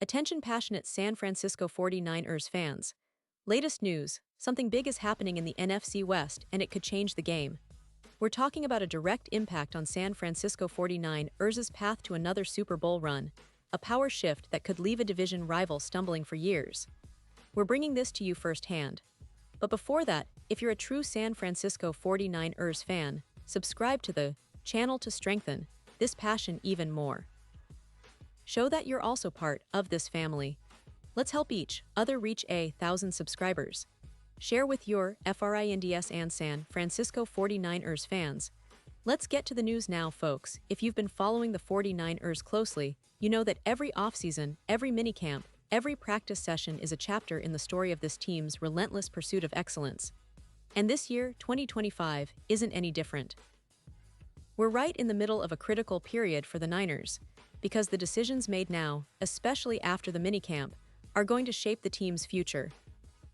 Attention passionate San Francisco 49ers fans. Latest news, something big is happening in the NFC West and it could change the game. We're talking about a direct impact on San Francisco 49ers' path to another Super Bowl run, a power shift that could leave a division rival stumbling for years. We're bringing this to you firsthand. But before that, if you're a true San Francisco 49ers fan, subscribe to the channel to strengthen this passion even more. Show that you're also part of this family. Let's help each other reach 1,000 subscribers. Share with your friends and San Francisco 49ers fans. Let's get to the news now, folks. If you've been following the 49ers closely, you know that every offseason, every minicamp, every practice session is a chapter in the story of this team's relentless pursuit of excellence. And this year, 2025, isn't any different. We're right in the middle of a critical period for the Niners, because the decisions made now, especially after the minicamp, are going to shape the team's future.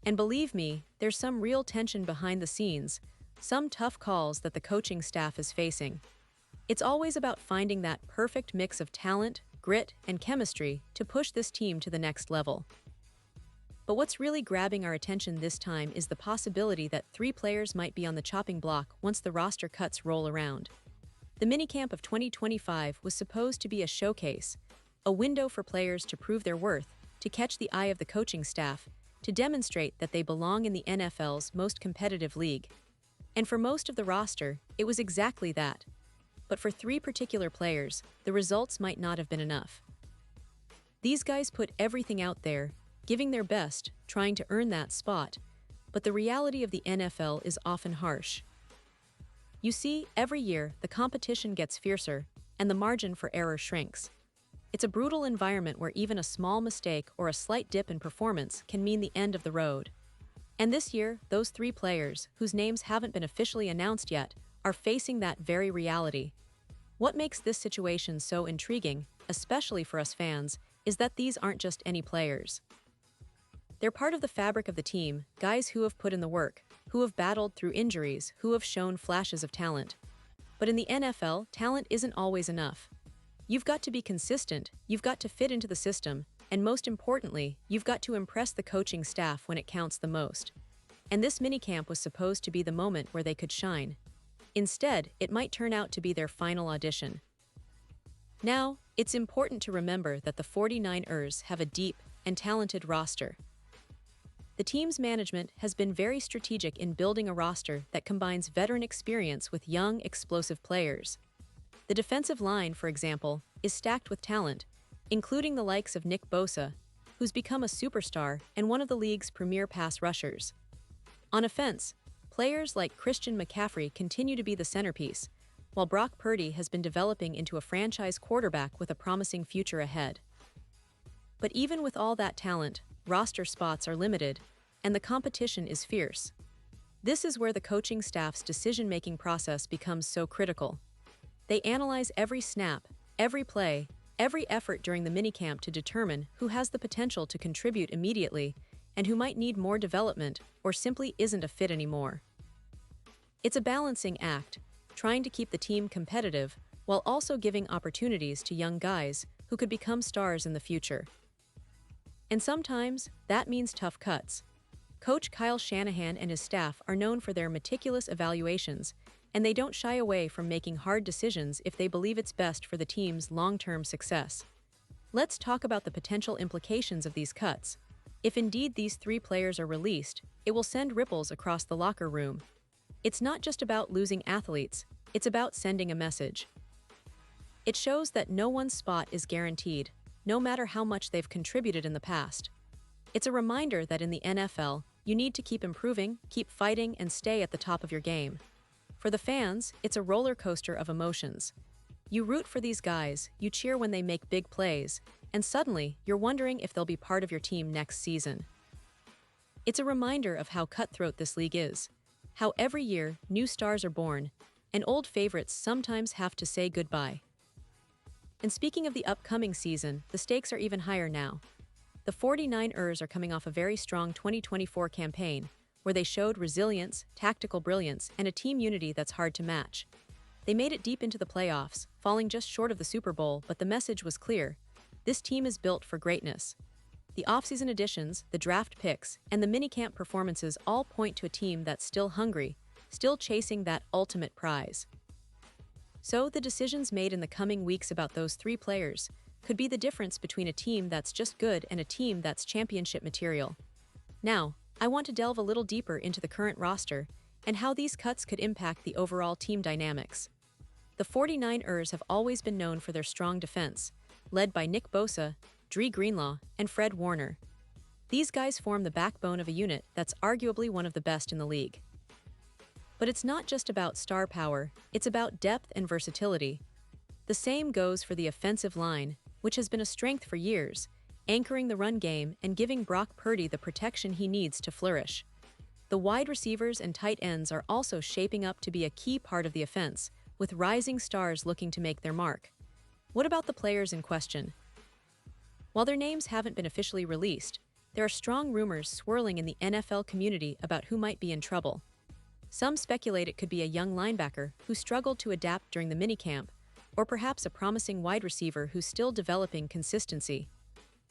And believe me, there's some real tension behind the scenes, some tough calls that the coaching staff is facing. It's always about finding that perfect mix of talent, grit, and chemistry to push this team to the next level. But what's really grabbing our attention this time is the possibility that 3 players might be on the chopping block once the roster cuts roll around. The minicamp of 2025 was supposed to be a showcase, a window for players to prove their worth, to catch the eye of the coaching staff, to demonstrate that they belong in the NFL's most competitive league. And for most of the roster, it was exactly that. But for 3 particular players, the results might not have been enough. These guys put everything out there, giving their best, trying to earn that spot, but the reality of the NFL is often harsh. You see, every year, the competition gets fiercer, and the margin for error shrinks. It's a brutal environment where even a small mistake or a slight dip in performance can mean the end of the road. And this year, those 3 players, whose names haven't been officially announced yet, are facing that very reality. What makes this situation so intriguing, especially for us fans, is that these aren't just any players. They're part of the fabric of the team, guys who have put in the work, who have battled through injuries, who have shown flashes of talent. But in the NFL, talent isn't always enough. You've got to be consistent, you've got to fit into the system, and most importantly, you've got to impress the coaching staff when it counts the most. And this minicamp was supposed to be the moment where they could shine. Instead, it might turn out to be their final audition. Now, it's important to remember that the 49ers have a deep and talented roster. The team's management has been very strategic in building a roster that combines veteran experience with young, explosive players. The defensive line, for example, is stacked with talent, including the likes of Nick Bosa, who's become a superstar and one of the league's premier pass rushers. On offense, players like Christian McCaffrey continue to be the centerpiece, while Brock Purdy has been developing into a franchise quarterback with a promising future ahead. But even with all that talent, roster spots are limited, and the competition is fierce. This is where the coaching staff's decision-making process becomes so critical. They analyze every snap, every play, every effort during the minicamp to determine who has the potential to contribute immediately and who might need more development or simply isn't a fit anymore. It's a balancing act, trying to keep the team competitive while also giving opportunities to young guys who could become stars in the future. And sometimes, that means tough cuts. Coach Kyle Shanahan and his staff are known for their meticulous evaluations, and they don't shy away from making hard decisions if they believe it's best for the team's long-term success. Let's talk about the potential implications of these cuts. If indeed these 3 players are released, it will send ripples across the locker room. It's not just about losing athletes, it's about sending a message. It shows that no one's spot is guaranteed, no matter how much they've contributed in the past. It's a reminder that in the NFL, you need to keep improving, keep fighting, and stay at the top of your game. For the fans, it's a roller coaster of emotions. You root for these guys, you cheer when they make big plays, and suddenly, you're wondering if they'll be part of your team next season. It's a reminder of how cutthroat this league is, how every year, new stars are born, and old favorites sometimes have to say goodbye. And speaking of the upcoming season, the stakes are even higher now. The 49ers are coming off a very strong 2024 campaign, where they showed resilience, tactical brilliance, and a team unity that's hard to match. They made it deep into the playoffs, falling just short of the Super Bowl, but the message was clear. This team is built for greatness. The offseason additions, the draft picks, and the minicamp performances all point to a team that's still hungry, still chasing that ultimate prize. So, the decisions made in the coming weeks about those three players could be the difference between a team that's just good and a team that's championship material. Now, I want to delve a little deeper into the current roster and how these cuts could impact the overall team dynamics. The 49ers have always been known for their strong defense, led by Nick Bosa, Dre Greenlaw, and Fred Warner. These guys form the backbone of a unit that's arguably one of the best in the league. But it's not just about star power, it's about depth and versatility. The same goes for the offensive line, which has been a strength for years, anchoring the run game and giving Brock Purdy the protection he needs to flourish. The wide receivers and tight ends are also shaping up to be a key part of the offense, with rising stars looking to make their mark. What about the players in question? While their names haven't been officially released, there are strong rumors swirling in the NFL community about who might be in trouble. Some speculate it could be a young linebacker who struggled to adapt during the minicamp, or perhaps a promising wide receiver who's still developing consistency.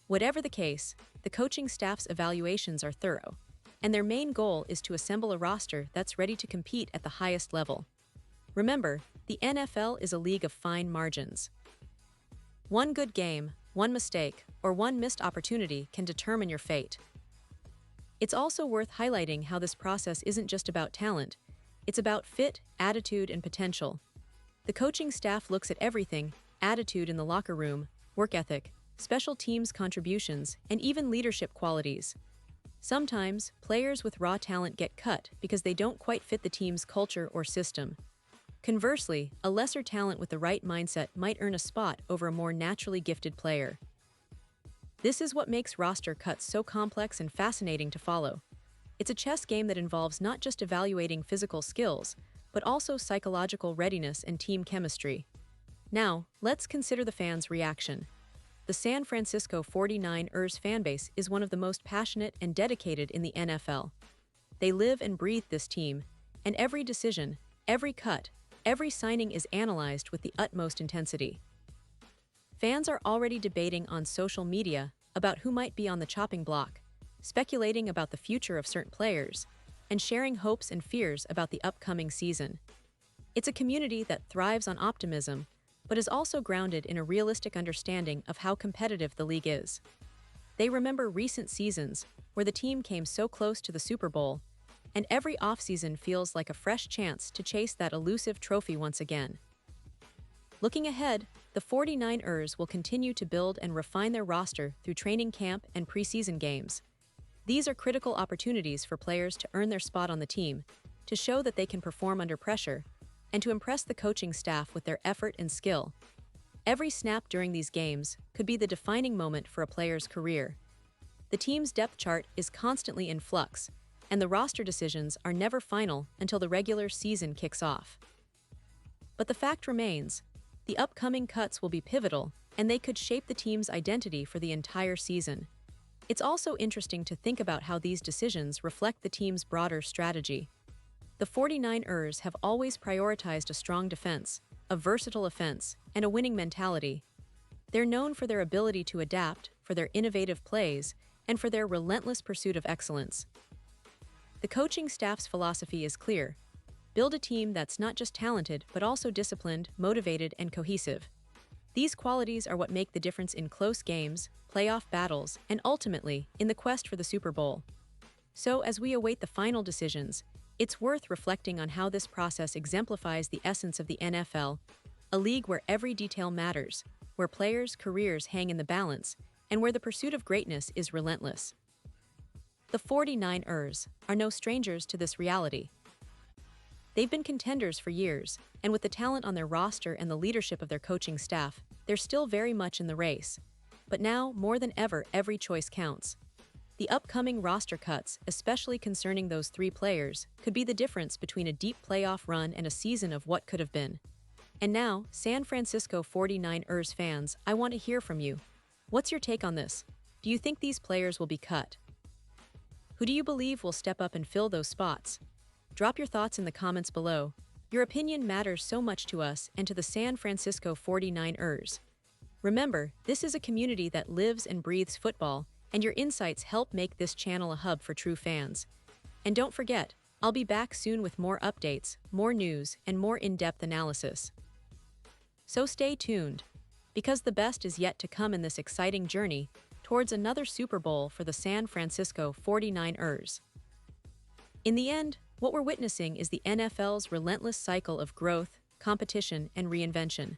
Whatever the case, the coaching staff's evaluations are thorough, and their main goal is to assemble a roster that's ready to compete at the highest level. Remember, the NFL is a league of fine margins. One good game, one mistake, or one missed opportunity can determine your fate. It's also worth highlighting how this process isn't just about talent, it's about fit, attitude, and potential. The coaching staff looks at everything: attitude in the locker room, work ethic, special teams contributions, and even leadership qualities. Sometimes, players with raw talent get cut because they don't quite fit the team's culture or system. Conversely, a lesser talent with the right mindset might earn a spot over a more naturally gifted player. This is what makes roster cuts so complex and fascinating to follow. It's a chess game that involves not just evaluating physical skills, but also psychological readiness and team chemistry. Now, let's consider the fans' reaction. The San Francisco 49ers fanbase is one of the most passionate and dedicated in the NFL. They live and breathe this team, and every decision, every cut, every signing is analyzed with the utmost intensity. Fans are already debating on social media about who might be on the chopping block, speculating about the future of certain players, and sharing hopes and fears about the upcoming season. It's a community that thrives on optimism, but is also grounded in a realistic understanding of how competitive the league is. They remember recent seasons where the team came so close to the Super Bowl, and every offseason feels like a fresh chance to chase that elusive trophy once again. Looking ahead, the 49ers will continue to build and refine their roster through training camp and preseason games. These are critical opportunities for players to earn their spot on the team, to show that they can perform under pressure, and to impress the coaching staff with their effort and skill. Every snap during these games could be the defining moment for a player's career. The team's depth chart is constantly in flux, and the roster decisions are never final until the regular season kicks off. But the fact remains, the upcoming cuts will be pivotal, and they could shape the team's identity for the entire season. It's also interesting to think about how these decisions reflect the team's broader strategy. The 49ers have always prioritized a strong defense, a versatile offense, and a winning mentality. They're known for their ability to adapt, for their innovative plays, and for their relentless pursuit of excellence. The coaching staff's philosophy is clear: build a team that's not just talented, but also disciplined, motivated, and cohesive. These qualities are what make the difference in close games, playoff battles, and ultimately, in the quest for the Super Bowl. So, as we await the final decisions, it's worth reflecting on how this process exemplifies the essence of the NFL, a league where every detail matters, where players' careers hang in the balance, and where the pursuit of greatness is relentless. The 49ers are no strangers to this reality. They've been contenders for years, and with the talent on their roster and the leadership of their coaching staff, they're still very much in the race. But now, more than ever, every choice counts. The upcoming roster cuts, especially concerning those three players, could be the difference between a deep playoff run and a season of what could have been. And now, San Francisco 49ers fans, I want to hear from you. What's your take on this? Do you think these players will be cut? Who do you believe will step up and fill those spots? Drop your thoughts in the comments below. Your opinion matters so much to us and to the San Francisco 49ers. Remember, this is a community that lives and breathes football, and your insights help make this channel a hub for true fans. And don't forget, I'll be back soon with more updates, more news, and more in-depth analysis. So stay tuned, because the best is yet to come in this exciting journey towards another Super Bowl for the San Francisco 49ers. In the end, what we're witnessing is the NFL's relentless cycle of growth, competition, and reinvention.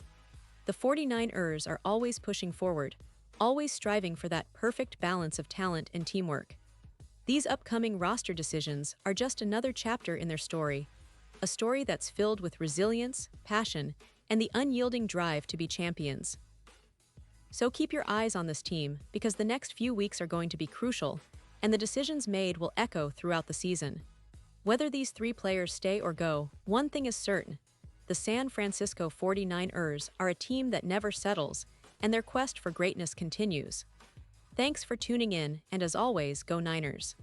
The 49ers are always pushing forward, always striving for that perfect balance of talent and teamwork. These upcoming roster decisions are just another chapter in their story, a story that's filled with resilience, passion, and the unyielding drive to be champions. So keep your eyes on this team, because the next few weeks are going to be crucial, and the decisions made will echo throughout the season. Whether these three players stay or go, one thing is certain: the San Francisco 49ers are a team that never settles, and their quest for greatness continues. Thanks for tuning in, and as always, go Niners!